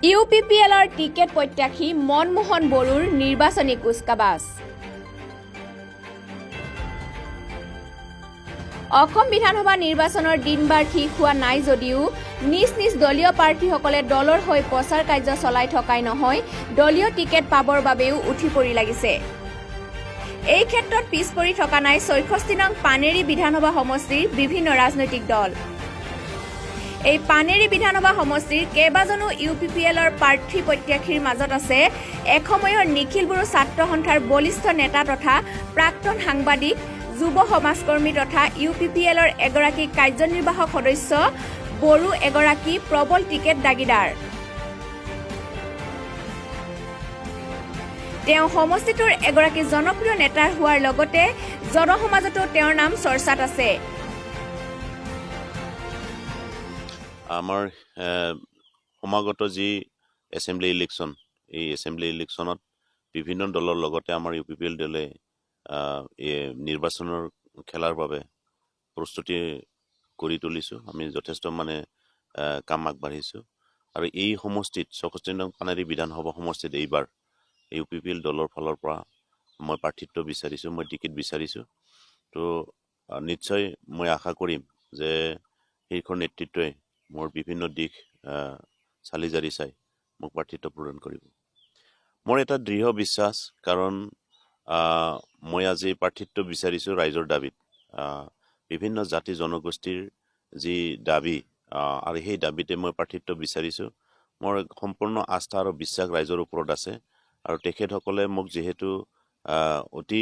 ইউপিপিএলৰ টিকেট প্ৰত্যাশী মনমোহন বড়োৰ নিৰ্বাচনী কুচকাৱাজ। অসম বিধানসভা নিৰ্বাচনৰ দিনবাৰ ঠিক হোৱা নাই যদিও নিজ নিজ দলীয় প্ৰাৰ্থীসকলে দলৰ হৈ প্ৰচাৰ কাৰ্য চলাই থকাই নহয়, দলীয় টিকেট পাবৰ বাবেও উঠি পৰি লাগিছে। এই ক্ষেত্ৰত পিছ পৰি থকা নাই ৬৬ নং পানেৰী বিধানসভা সমষ্টিৰ বিভিন্ন ৰাজনৈতিক দল। এই পানেৰী বিধানসভা সমষ্টিৰ কেইবাজনো ইউপিপিএলৰ প্ৰাৰ্থী প্ৰত্যাশীৰ মাজত আছে এসময়ৰ নিখিল বড়ো ছাত্ৰ সন্থাৰ বলিষ্ঠ নেতা তথা প্ৰাক্তন সাংবাদিক, যুৱ সমাজকৰ্মী তথা ইউপিপিএলৰ এগৰাকী কাৰ্যনিৰ্বাহক সদস্য, বড়ো এগৰাকী প্ৰবল টিকেট দাগীদাৰ। তেওঁ সমষ্টিটোৰ এগৰাকী জনপ্ৰিয় নেতাৰ হোৱাৰ লগতে জনসমাজতো তেওঁৰ নাম চৰ্চাত আছে। আমাৰ সমাগত যি এছেম্বলি ইলেকশ্যন, এই এছেম্বলি ইলেকশ্যনত বিভিন্ন দলৰ লগতে আমাৰ ইউপিপিএল দলে নিৰ্বাচনৰ খেলাৰ বাবে প্ৰস্তুতি কৰি তুলিছোঁ। আমি যথেষ্ট কাম আগবাঢ়িছোঁ আৰু এই সমষ্টিত ৬৬ নং পানেৰী বিধানসভা সমষ্টিত এইবাৰ ইউপিপিএল দলৰ ফালৰ পৰা মই প্ৰাৰ্থিত্ব বিচাৰিছোঁ, মই টিকেট বিচাৰিছোঁ। তো নিশ্চয় মই আশা কৰিম যে শীৰ্ষ নেতৃত্বই মোৰ বিভিন্ন দিশ চালি জাৰি চাই মোক প্ৰাৰ্থিত্ব প্ৰদান কৰিব। মোৰ এটা দৃঢ় বিশ্বাস, কাৰণ মই আজি প্ৰাৰ্থিত্ব বিচাৰিছোঁ ৰাইজৰ দাবীত। বিভিন্ন জাতি জনগোষ্ঠীৰ যি দাবী আৰু সেই দাবীতে মই প্ৰাৰ্থিত্ব বিচাৰিছোঁ। মোৰ সম্পূৰ্ণ আস্থা আৰু বিশ্বাস ৰাইজৰ ওপৰত আছে আৰু তেখেতসকলে মোক যিহেতু অতি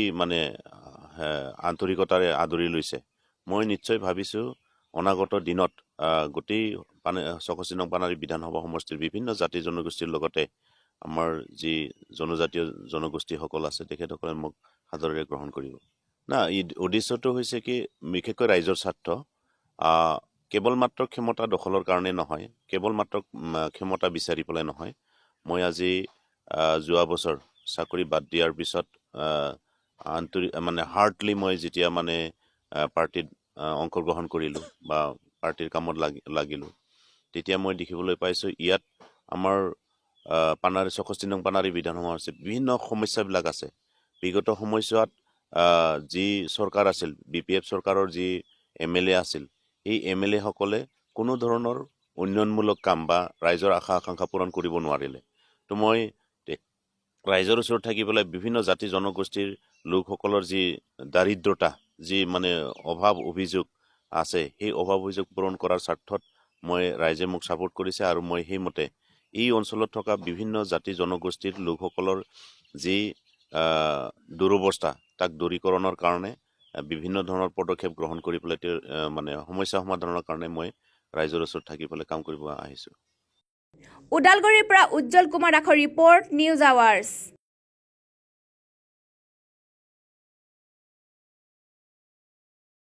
আন্তৰিকতাৰে আদৰি লৈছে, মই নিশ্চয় ভাবিছোঁ অনাগত দিনত গোটেই ৬৬ নং পানেৰী বিধানসভা সমষ্টিৰ বিভিন্ন জাতি জনগোষ্ঠীৰ লগতে আমাৰ যি জনজাতীয় জনগোষ্ঠীসকল আছে তেখেতসকলে মোক সাদৰেৰে গ্ৰহণ কৰিব। এই উদ্দেশ্যটো হৈছে কি, বিশেষকৈ ৰাইজৰ স্বাৰ্থ। কেৱল মাত্ৰ ক্ষমতা দখলৰ কাৰণে নহয়, কেৱল মাত্ৰ ক্ষমতা বিচাৰি পেলাই নহয়। মই আজি যোৱা বছৰ চাকৰি বাদ দিয়াৰ পিছত হাৰ্টলি মই যেতিয়া পাৰ্টিত অংশগ্ৰহণ কৰিলোঁ বা পাৰ্টিৰ কামত লাগিলোঁ, তেতিয়া মই দেখিবলৈ পাইছোঁ ইয়াত আমাৰ ৬৬ নং পানেৰী বিধানসভা আছে, বিভিন্ন সমস্যাবিলাক আছে। বিগত সময়ছোৱাত যি চৰকাৰ আছিল, BPF চৰকাৰৰ যি MLA আছিল, এই MLA সকলে কোনো ধৰণৰ উন্নয়নমূলক কাম বা ৰাইজৰ আশা আকাংক্ষা পূৰণ কৰিব নোৱাৰিলে। তো মই ৰাইজৰ ওচৰত থাকি পেলাই বিভিন্ন জাতি জনগোষ্ঠীৰ লোকসকলৰ যি দাৰিদ্ৰতা, যি অভাৱ অভিযোগ আছে, সেই অভাৱ অভিযোগ পূৰণ কৰাৰ স্বাৰ্থত ৰাইজে মোক ছাপোৰ্ট কৰিছে আৰু মই সেইমতে এই অঞ্চলত থকা বিভিন্ন জাতি জনগোষ্ঠীৰ লোকসকলৰ যি দুৰৱস্থা, তাক দূৰীকৰণৰ কাৰণে বিভিন্ন ধৰণৰ পদক্ষেপ গ্ৰহণ কৰি পেলাই সমস্যা সমাধানৰ কাৰণে মই ৰাইজৰ ওচৰত থাকি পেলাই কাম কৰিব আহিছোঁ। ওদালগুৰিৰ পৰা উজ্জ্বল কুমাৰ দাসৰ ৰিপৰ্ট, নিউজ আৱাৰ্ছ।